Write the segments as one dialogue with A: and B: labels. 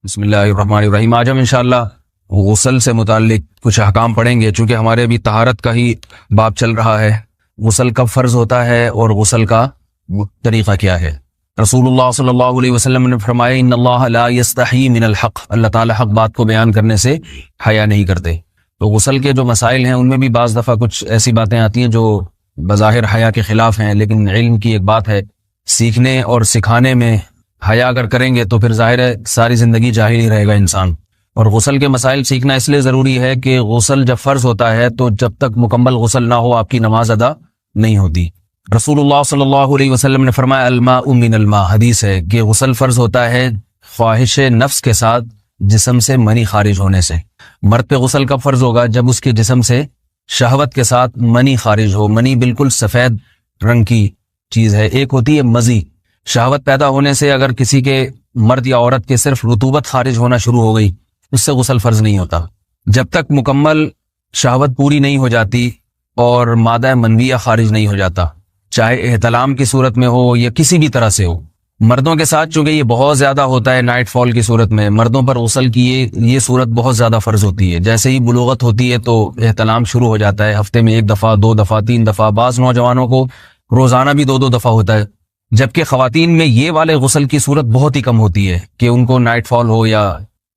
A: بسم اللہ الرحمن الرحیم۔ آج ہم انشاءاللہ غسل سے متعلق کچھ احکام پڑھیں گے، چونکہ ہمارے ابھی طہارت کا ہی باب چل رہا ہے۔ غسل کب فرض ہوتا ہے اور غسل کا طریقہ کیا ہے؟ رسول اللہ صلی اللہ علیہ وسلم نے فرمایا ان اللہ لا یستحی من الحق، اللہ تعالی حق بات کو بیان کرنے سے حیا نہیں کرتے۔ تو غسل کے جو مسائل ہیں ان میں بھی بعض دفعہ کچھ ایسی باتیں آتی ہیں جو بظاہر حیا کے خلاف ہیں، لیکن علم کی ایک بات ہے، سیکھنے اور سکھانے میں حیا اگر کریں گے تو پھر ظاہر ہے ساری زندگی جاہل ہی رہے گا انسان۔ اور غسل کے مسائل سیکھنا اس لیے ضروری ہے کہ غسل جب فرض ہوتا ہے تو جب تک مکمل غسل نہ ہو آپ کی نماز ادا نہیں ہوتی۔ رسول اللہ صلی اللہ علیہ وسلم نے فرمایا الماء من الماء، حدیث ہے کہ غسل فرض ہوتا ہے خواہش نفس کے ساتھ جسم سے منی خارج ہونے سے۔ مرد پہ غسل کب فرض ہوگا؟ جب اس کے جسم سے شہوت کے ساتھ منی خارج ہو۔ منی بالکل سفید رنگ کی چیز ہے، ایک ہوتی ہے مزی۔ شہوت پیدا ہونے سے اگر کسی کے مرد یا عورت کے صرف رطوبت خارج ہونا شروع ہو گئی اس سے غسل فرض نہیں ہوتا۔ جب تک مکمل شہوت پوری نہیں ہو جاتی اور مادہ منویہ خارج نہیں ہو جاتا، چاہے احتلام کی صورت میں ہو یا کسی بھی طرح سے ہو۔ مردوں کے ساتھ چونکہ یہ بہت زیادہ ہوتا ہے، نائٹ فال کی صورت میں مردوں پر غسل کی یہ صورت بہت زیادہ فرض ہوتی ہے۔ جیسے ہی بلوغت ہوتی ہے تو احتلام شروع ہو جاتا ہے، ہفتے میں 1 دفعہ 2 دفعہ 3 دفعہ، بعض نوجوانوں کو روزانہ بھی 2 دفعہ ہوتا ہے، جبکہ خواتین میں یہ والے غسل کی صورت بہت ہی کم ہوتی ہے کہ ان کو نائٹ فال ہو یا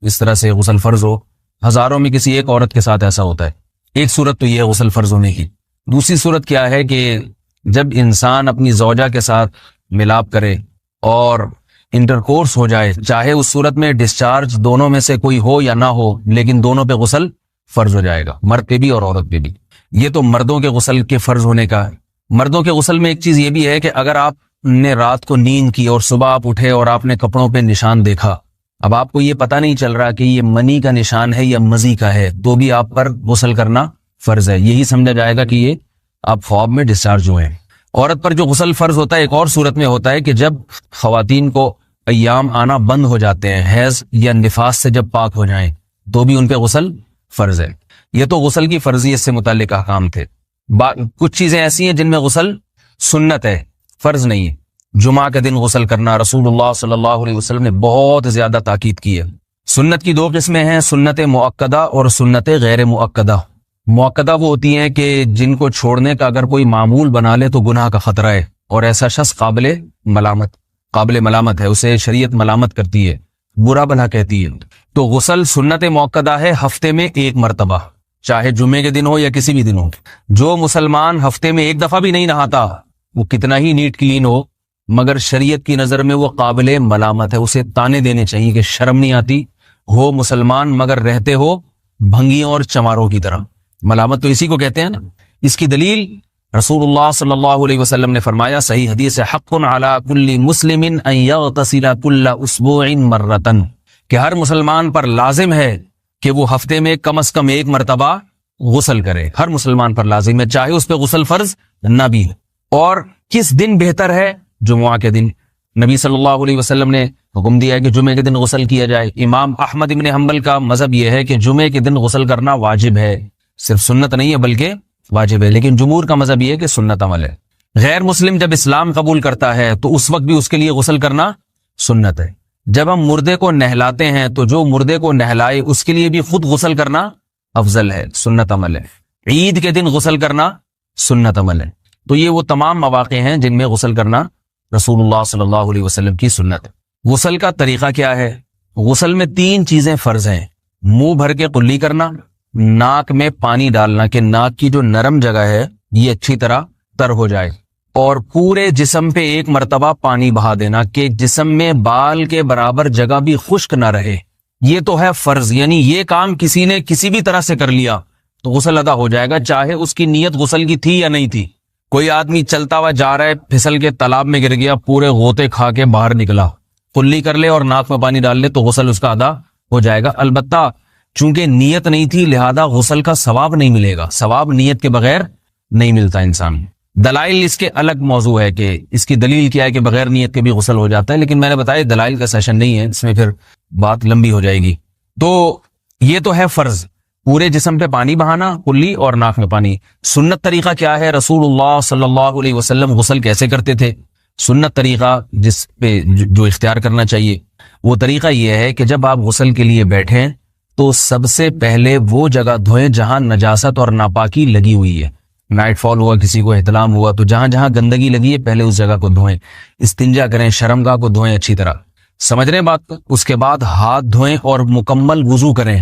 A: اس طرح سے غسل فرض ہو۔ ہزاروں میں کسی ایک عورت کے ساتھ ایسا ہوتا ہے۔ ایک صورت تو یہ ہے غسل فرض ہونے کی۔ دوسری صورت کیا ہے کہ جب انسان اپنی زوجہ کے ساتھ ملاپ کرے اور انٹرکورس ہو جائے، چاہے اس صورت میں ڈسچارج دونوں میں سے کوئی ہو یا نہ ہو، لیکن دونوں پہ غسل فرض ہو جائے گا، مرد پہ بھی اور عورت پہ بھی۔ یہ تو مردوں کے غسل کے فرض ہونے کا ہے۔ مردوں کے غسل میں ایک چیز یہ بھی ہے کہ اگر آپ نے رات کو نیند کی اور صبح آپ اٹھے اور آپ نے کپڑوں پہ نشان دیکھا، اب آپ کو یہ پتہ نہیں چل رہا کہ یہ منی کا نشان ہے یا مزی کا ہے، تو بھی آپ پر غسل کرنا فرض ہے۔ یہی سمجھا جائے گا کہ یہ آپ خواب میں ڈسچارج ہوئے ہیں۔ عورت پر جو غسل فرض ہوتا ہے ایک اور صورت میں ہوتا ہے کہ جب خواتین کو ایام آنا بند ہو جاتے ہیں، حیض یا نفاس سے جب پاک ہو جائیں تو بھی ان پہ غسل فرض ہے۔ یہ تو غسل کی فرضیت سے متعلق احکام تھے۔ کچھ چیزیں ایسی ہیں جن میں غسل سنت ہے، فرض نہیں ہے۔ جمعہ کے دن غسل کرنا رسول اللہ صلی اللہ علیہ وسلم نے بہت زیادہ تاکید کی ہے۔ سنت کی 2 قسمیں ہیں، سنت مؤکدہ اور سنت غیر مؤکدہ۔ مؤکدہ وہ ہوتی ہیں کہ جن کو چھوڑنے کا اگر کوئی معمول بنا لے تو گناہ کا خطرہ ہے اور ایسا شخص قابل ملامت ہے، اسے شریعت ملامت کرتی ہے، برا بھلا کہتی ہے۔ تو غسل سنت مؤکدہ ہے، ہفتے میں 1 مرتبہ، چاہے جمعے کے دن ہو یا کسی بھی دن ہو۔ جو مسلمان ہفتے میں 1 دفعہ بھی نہیں نہاتا، وہ کتنا ہی نیٹ کلین ہو، مگر شریعت کی نظر میں وہ قابل ملامت ہے، اسے تانے دینے چاہیے کہ شرم نہیں آتی ہو مسلمان مگر رہتے ہو بھنگیوں اور چماروں کی طرح۔ ملامت تو اسی کو کہتے ہیں نا۔ اس کی دلیل رسول اللہ صلی اللہ علیہ وسلم نے فرمایا، صحیح حدیث ہے، حق علی کل مسلم ان یغتسل کل اسبوع مرۃ، کہ ہر مسلمان پر لازم ہے کہ وہ ہفتے میں کم از کم 1 مرتبہ غسل کرے۔ ہر مسلمان پر لازم ہے، چاہے اس پہ غسل فرض نہ بھی ہو۔ اور کس دن بہتر ہے؟ جمعہ کے دن۔ نبی صلی اللہ علیہ وسلم نے حکم دیا ہے کہ جمعے کے دن غسل کیا جائے۔ امام احمد ابن حنبل کا مذہب یہ ہے کہ جمعے کے دن غسل کرنا واجب ہے، صرف سنت نہیں ہے بلکہ واجب ہے، لیکن جمہور کا مذہب یہ ہے کہ سنت عمل ہے۔ غیر مسلم جب اسلام قبول کرتا ہے تو اس وقت بھی اس کے لیے غسل کرنا سنت ہے۔ جب ہم مردے کو نہلاتے ہیں تو جو مردے کو نہلائے اس کے لیے بھی خود غسل کرنا افضل ہے، سنت عمل ہے۔ عید کے دن غسل کرنا سنت عمل ہے۔ تو یہ وہ تمام مواقع ہیں جن میں غسل کرنا رسول اللہ صلی اللہ علیہ وسلم کی سنت ہے۔ غسل کا طریقہ کیا ہے؟ غسل میں 3 چیزیں فرض ہیں، منہ بھر کے قلی کرنا، ناک میں پانی ڈالنا کہ ناک کی جو نرم جگہ ہے یہ اچھی طرح تر ہو جائے، اور پورے جسم پہ 1 مرتبہ پانی بہا دینا کہ جسم میں بال کے برابر جگہ بھی خشک نہ رہے۔ یہ تو ہے فرض، یعنی یہ کام کسی نے کسی بھی طرح سے کر لیا تو غسل ادا ہو جائے گا، چاہے اس کی نیت غسل کی تھی یا نہیں تھی۔ کوئی آدمی چلتا ہوا جا رہا ہے، پھسل کے تالاب میں گر گیا، پورے غوطے کھا کے باہر نکلا، قلی کر لے اور ناک میں پانی ڈال لے تو غسل اس کا ادا ہو جائے گا۔ البتہ چونکہ نیت نہیں تھی لہذا غسل کا ثواب نہیں ملے گا، ثواب نیت کے بغیر نہیں ملتا انسان۔ دلائل اس کے الگ موضوع ہے کہ اس کی دلیل کیا ہے کہ بغیر نیت کے بھی غسل ہو جاتا ہے، لیکن میں نے بتایا دلائل کا سیشن نہیں ہے، اس میں پھر بات لمبی ہو جائے گی۔ تو یہ تو ہے فرض، پورے جسم پہ پانی بہانا، کلی اور ناک میں پانی۔ سنت طریقہ کیا ہے؟ رسول اللہ صلی اللہ علیہ وسلم غسل کیسے کرتے تھے؟ سنت طریقہ جس پہ جو اختیار کرنا چاہیے، وہ طریقہ یہ ہے کہ جب آپ غسل کے لیے بیٹھیں تو سب سے پہلے وہ جگہ دھوئیں جہاں نجاست اور ناپاکی لگی ہوئی ہے. نائٹ فال ہوا, کسی کو احتلام ہوا, تو جہاں جہاں گندگی لگی ہے پہلے اس جگہ کو دھوئیں. استنجا کریں, شرمگاہ کو دھوئیں اچھی طرح. سمجھ رہے ہیں بات کو؟ اس کے بعد ہاتھ دھوئیں اور مکمل وضو کریں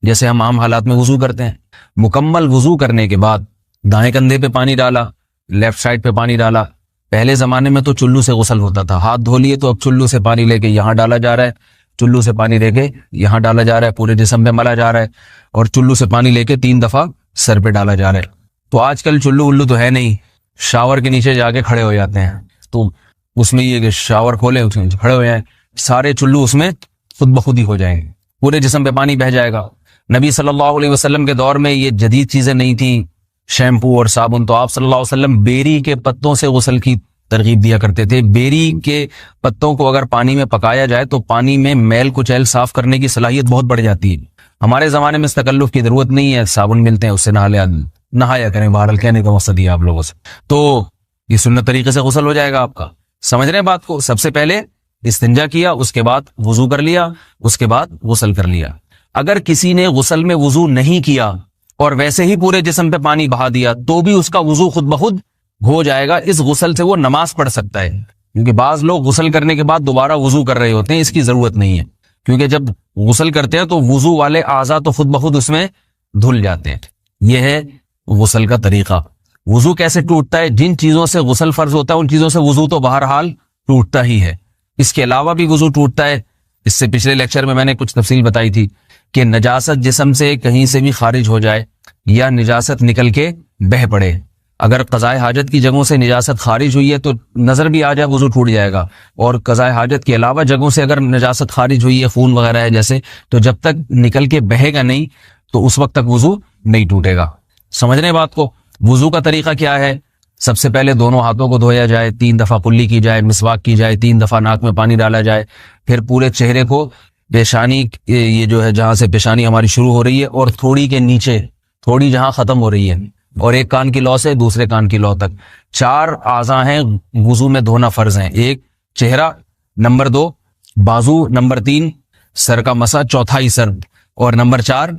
A: جیسے ہم عام حالات میں وضو کرتے ہیں. مکمل وضو کرنے کے بعد دائیں کندھے پہ پانی ڈالا, لیفٹ سائڈ پہ پانی ڈالا. پہلے زمانے میں تو چلو سے غسل ہوتا تھا, ہاتھ دھو لیے تو اب چلو سے پانی لے کے یہاں ڈالا جا رہا ہے, چلو سے پانی لے کے یہاں ڈالا جا رہا ہے, پورے جسم پہ ملا جا رہا ہے, اور چلو سے پانی لے کے 3 دفعہ سر پہ ڈالا جا رہا ہے. تو آج کل چلو الو تو ہے نہیں, شاور کے نیچے جا کے کھڑے ہو جاتے ہیں. تو اس میں یہ کہ شاور کھولے اس میں کھڑے ہو جائیں, سارے چلو اس میں خود بخود ہی ہو جائیں گے, پورے جسم پہ پانی بہہ جائے گا. نبی صلی اللہ علیہ وسلم کے دور میں یہ جدید چیزیں نہیں تھیں, شیمپو اور صابن. تو آپ صلی اللہ علیہ وسلم بیری کے پتوں سے غسل کی ترغیب دیا کرتے تھے. بیری کے پتوں کو اگر پانی میں پکایا جائے تو پانی میں میل کچیل صاف کرنے کی صلاحیت بہت بڑھ جاتی ہے. ہمارے زمانے میں اس تکلف کی ضرورت نہیں ہے, صابن ملتے ہیں اس سے نہایا کریں. بہرحال کہنے کا مقصد یہ آپ لوگوں سے, تو یہ سنت طریقے سے غسل ہو جائے گا آپ کا. سمجھ رہے ہیں بات کو؟ سب سے پہلے استنجا کیا, اس کے بعد وضو کر لیا, اس کے بعد غسل کر لیا. اگر کسی نے غسل میں وضو نہیں کیا اور ویسے ہی پورے جسم پہ پانی بہا دیا تو بھی اس کا وضو خود بخود ہو جائے گا. اس غسل سے وہ نماز پڑھ سکتا ہے, کیونکہ بعض لوگ غسل کرنے کے بعد دوبارہ وضو کر رہے ہوتے ہیں. اس کی ضرورت نہیں ہے, کیونکہ جب غسل کرتے ہیں تو وضو والے اعضاء تو خود بخود اس میں دھل جاتے ہیں. یہ ہے غسل کا طریقہ. وضو کیسے ٹوٹتا ہے؟ جن چیزوں سے غسل فرض ہوتا ہے ان چیزوں سے وضو تو بہرحال ٹوٹتا ہی ہے. اس کے علاوہ بھی وضو ٹوٹتا ہے. اس سے پچھلے لیکچر میں نے کچھ تفصیل بتائی تھی کہ نجاست جسم سے کہیں سے بھی خارج ہو جائے یا نجاست نکل کے بہہ پڑے. اگر قضاء حاجت کی جگہوں سے نجاست خارج ہوئی ہے تو نظر بھی آ جائے وضو ٹوٹ جائے گا, اور قضاء حاجت کے علاوہ جگہوں سے اگر نجاست خارج ہوئی ہے, خون وغیرہ ہے جیسے, تو جب تک نکل کے بہے گا نہیں تو اس وقت تک وضو نہیں ٹوٹے گا. سمجھ رہے ہیں بات کو؟ وضو کا طریقہ کیا ہے؟ سب سے پہلے دونوں ہاتھوں کو دھویا جائے, 3 دفعہ کلی کی جائے, مسواک کی جائے, 3 دفعہ ناک میں پانی ڈالا جائے. پھر پورے چہرے کو, پیشانی یہ جو ہے جہاں سے پیشانی ہماری شروع ہو رہی ہے اور تھوڑی کے نیچے تھوڑی جہاں ختم ہو رہی ہے, اور ایک کان کی لو سے دوسرے کان کی لو تک 4 اعضاء ہیں وضو میں دھونا فرض ہیں. 1 چہرہ, نمبر 2 بازو, نمبر 3 سر کا مسا, چوتھا ہی سر, اور نمبر 4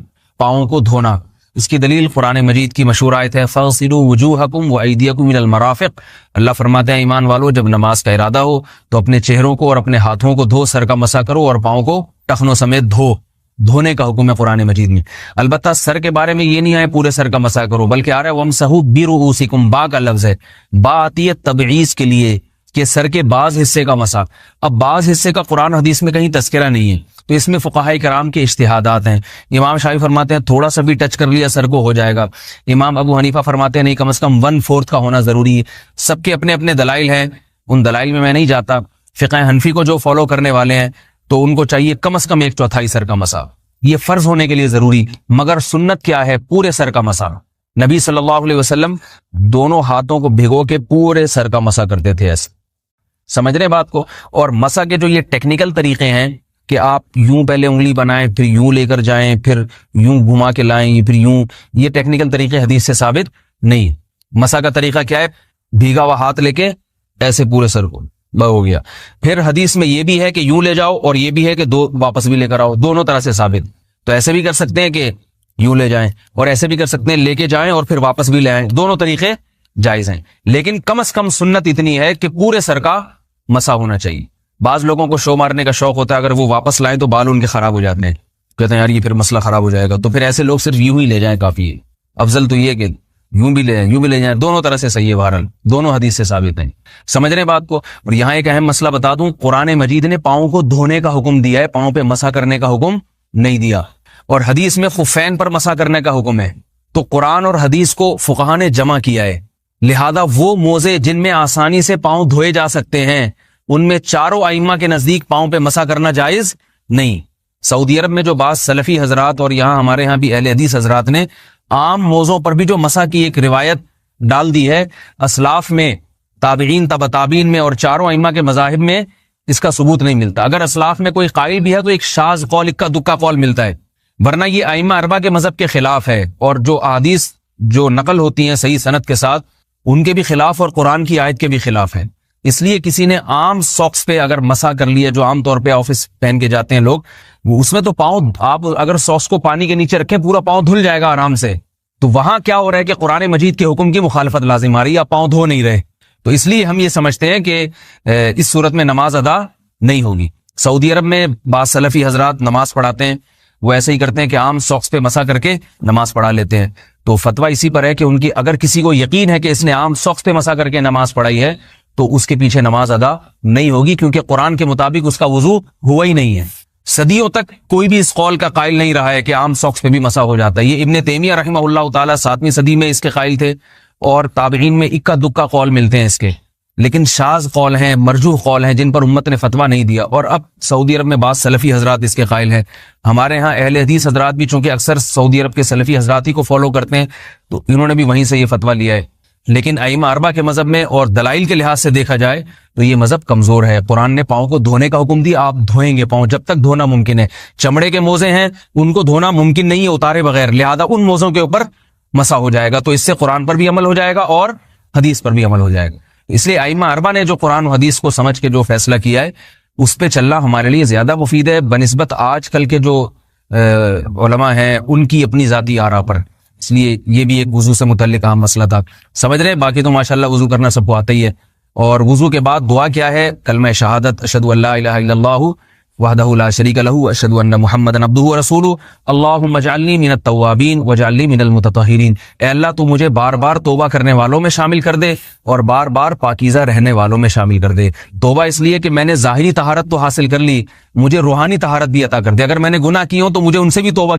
A: پاؤں کو دھونا. اس کی دلیل قرآن مجید کی مشہور آیت ہے فَاغْسِلُوا وُجُوهَكُمْ وَأَيْدِيَكُمْ إِلَى الْمَرَافِقِ. اللہ فرماتے ہیں ایمان والو, جب نماز کا ارادہ ہو تو اپنے چہروں کو اور اپنے ہاتھوں کو دھو, سر کا مسا کرو اور پاؤں کو ٹخنوں سمیت دھو. دھونے کا حکم ہے قرآن مجید میں. البتہ سر کے بارے میں یہ نہیں ہے پورے سر کا مسا کرو, بلکہ آ رہا ہے وَامْسَحُوا بِرُؤُوسِكُمْ. با کا لفظ ہے, با آتی ہے تبعیض کے لیے کہ سر کے بعض حصے کا مسا. اب بعض حصے کا قرآن حدیث میں کہیں تذکرہ نہیں ہے, تو اس میں فقہاء کرام کے اجتہادات ہیں. امام شافعی فرماتے ہیں تھوڑا سا بھی ٹچ کر لیا سر کو ہو جائے گا. امام ابو حنیفہ فرماتے ہیں نہیں, کم از کم 1/4 کا ہونا ضروری ہے. سب کے اپنے اپنے دلائل ہیں, ان دلائل میں نہیں جاتا. فقہ حنفی کو جو فالو کرنے والے ہیں تو ان کو چاہیے کم از کم 1/4 سر کا مسا, یہ فرض ہونے کے لیے ضروری. مگر سنت کیا ہے؟ پورے سر کا مسا. نبی صلی اللہ علیہ وسلم دونوں ہاتھوں کو بھگو کے پورے سر کا مسا کرتے تھے ایسے. سمجھ رہے بات کو؟ اور مسا کے جو یہ ٹیکنیکل طریقے ہیں کہ آپ یوں پہلے انگلی بنائیں, پھر یوں لے کر جائیں, پھر یوں گھما کے لائیں, پھر یوں, یہ ٹیکنیکل طریقے حدیث سے ثابت نہیں. مسا کا طریقہ کیا ہے؟ بھیگا ہوا ہاتھ لے کے ایسے پورے سر کو ہو گیا. پھر حدیث میں یہ بھی ہے کہ یوں لے جاؤ اور یہ بھی ہے کہ 2 واپس بھی لے کر آؤ, دونوں طرح سے ثابت. تو ایسے بھی کر سکتے ہیں کہ یوں لے جائیں, اور ایسے بھی کر سکتے ہیں لے کے جائیں اور پھر واپس بھی لے آئیں, دونوں طریقے جائز ہیں. لیکن کم از کم سنت اتنی ہے کہ پورے سر کا مسا ہونا چاہیے. بعض لوگوں کو شو مارنے کا شوق ہوتا ہے, اگر وہ واپس لائیں تو بال ان کے خراب ہو جاتے ہیں, کہتے ہیں یار یہ پھر مسئلہ خراب ہو جائے گا. تو پھر ایسے لوگ صرف یوں ہی لے جائیں کافی ہے. افضل تو یہ کہ یوں بھی لے جائیں یوں بھی لے جائیں, دونوں طرح سے صحیح ہے. بہرحال دونوں حدیث سے ثابت ہیں. سمجھ رہے بات کو؟ اور یہاں ایک اہم مسئلہ بتا دوں, قرآن مجید نے پاؤں کو دھونے کا حکم دیا ہے, پاؤں پہ مسا کرنے کا حکم نہیں دیا. اور حدیث میں خفین پر مسا کرنے کا حکم ہے. تو قرآن اور حدیث کو فقہا نے جمع کیا ہے. لہذا وہ موزے جن میں آسانی سے پاؤں دھوئے جا سکتے ہیں ان میں چاروں ائمہ کے نزدیک پاؤں پہ مسا کرنا جائز نہیں. سعودی عرب میں جو بعض سلفی حضرات اور یہاں ہمارے ہاں بھی اہل حدیث حضرات نے عام موزوں پر بھی جو مسا کی ایک روایت ڈال دی ہے, اسلاف میں, تابعین, تبع تابعین میں اور چاروں ائمہ کے مذاہب میں اس کا ثبوت نہیں ملتا. اگر اسلاف میں کوئی قائل بھی ہے تو ایک شاذ قول, اکا دکا قول ملتا ہے, ورنہ یہ ائمہ اربعہ کے مذہب کے خلاف ہے. اور جو احادیث جو نقل ہوتی ہیں صحیح سند کے ساتھ ان کے بھی خلاف اور قرآن کی آیت کے بھی خلاف ہے. اس لیے کسی نے عام ساکس پہ اگر مسا کر لیا، جو عام طور پہ آفس پہن کے جاتے ہیں لوگ، اس میں تو پاؤں، آپ اگر ساکس کو پانی کے نیچے رکھیں پورا پاؤں دھل جائے گا آرام سے. تو وہاں کیا ہو رہا ہے کہ قرآن مجید کے حکم کی مخالفت لازم آ رہی ہے، آپ پاؤں دھو نہیں رہے. تو اس لیے ہم یہ سمجھتے ہیں کہ اس صورت میں نماز ادا نہیں ہوگی. سعودی عرب میں بعض سلفی حضرات نماز پڑھاتے ہیں، وہ ایسے ہی کرتے ہیں کہ عام ساکس پہ مسا کر کے نماز پڑھا لیتے ہیں. تو فتویٰ اسی پر ہے کہ ان کی اگر کسی کو یقین ہے کہ اس نے عام ساکس پہ مسا کر کے نماز پڑھائی ہے تو اس کے پیچھے نماز ادا نہیں ہوگی، کیونکہ قرآن کے مطابق اس کا وضو ہوا ہی نہیں ہے. صدیوں تک کوئی بھی اس قول کا قائل نہیں رہا ہے کہ عام ساکس پہ بھی مسا ہو جاتا ہے. یہ ابن تیمیہ رحمہ اللہ تعالیٰ 7ویں صدی میں اس کے قائل تھے، اور تابعین میں اکا دکا قول ملتے ہیں اس کے، لیکن شاذ قول ہیں، مرجوح قول ہیں جن پر امت نے فتویٰ نہیں دیا. اور اب سعودی عرب میں بعض سلفی حضرات اس کے قائل ہیں. ہمارے ہاں اہل حدیث حضرات بھی چونکہ اکثر سعودی عرب کے سلفی حضرات ہی کو فالو کرتے ہیں، تو انہوں نے بھی وہیں سے یہ فتویٰ لیا ہے. لیکن ائمہ اربعہ کے مذہب میں اور دلائل کے لحاظ سے دیکھا جائے تو یہ مذہب کمزور ہے. قرآن نے پاؤں کو دھونے کا حکم دیا، آپ دھوئیں گے پاؤں جب تک دھونا ممکن ہے. چمڑے کے موزے ہیں ان کو دھونا ممکن نہیں ہے اتارے بغیر، لہذا ان موزوں کے اوپر مسا ہو جائے گا. تو اس سے قرآن پر بھی عمل ہو جائے گا اور حدیث پر بھی عمل ہو جائے گا. اس لیے ائمہ اربعہ نے جو قرآن و حدیث کو سمجھ کے جو فیصلہ کیا ہے اس پہ چلنا ہمارے لیے زیادہ مفید ہے بنسبت آج کل کے جو علماء ہیں ان کی اپنی ذاتی آراء پر. اس لیے یہ بھی ایک وضو سے متعلق اہم مسئلہ تھا. سمجھ رہے ہیں؟ باقی تو ماشاءاللہ وضو کرنا سب کو آتا ہی ہے. اور وضو کے بعد دعا کیا ہے؟ کلمہ شہادت، اشہد ان لا الہ الا اللہ وحدہ لا شریک لہ اشہد ان محمدا عبدہ ورسولہ اللہم اجعلنی من التوابین واجعلنی من المتطہرین. اے اللہ تو مجھے بار بار توبہ کرنے والوں میں شامل کر دے اور بار بار پاکیزہ رہنے والوں میں شامل کر دے. توبہ اس لیے کہ میں نے ظاہری طہارت تو حاصل کر لی، مجھے روحانی طہارت بھی عطا کر دے. اگر میں نے گناہ کی ہوں تو مجھے ان سے بھی توبہ